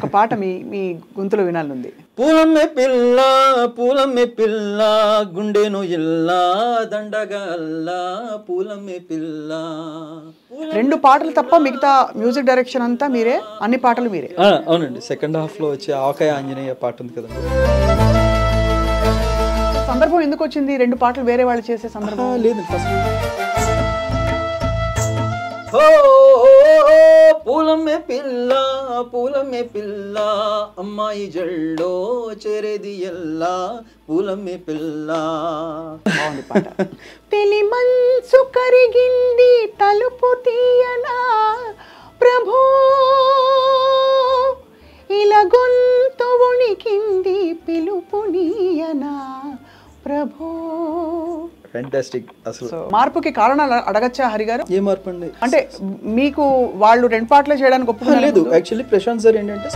ఒక పాట మీ మీ గొంతులో వినాలనుంది. పూలమ్మే పిల్ల గుండెను ఇల్లా దండగా అల్లా పూలమ్మే పిల్ల. 2 పాటలు తప్ప మిగతా మ్యూజిక్ డైరెక్షన్ అంతా మీరే, అన్ని పాటలు మీరే? అవునండి. సెకండ్ హాఫ్ లో వచ్చే ఆవకాయ ఆంజనేయ పాట ఉంది కదా. సందర్భం ఎందుకు వచ్చింది 2 పాటలు వేరే వాళ్ళు చేసే సందర్భం? లేదు, ఫస్ట్ పూలమ్మే పిల్ల అమ్మాయి జల్లో చెరేది ఎల్లా పూలమ్మే పిల్ల. బాగుంది పాట. తెలి మనసు కరిగింది తలుపు తీయనా ప్రభో, ఇలా గొంతు వణికింది పిలుపు నీయనా ప్రభో. ఫ్యాంటాస్టిక్. అసలు మార్పుకి కారణాలు అడగచ్చా హరి గారు? ఏ మార్పు అండి? అంటే మీకు వాళ్ళు 2 పాటలే చేయడానికి ఒప్పుకోలేదు. యాక్చువల్లీ ప్రశాంత్ సార్ ఏంటంటే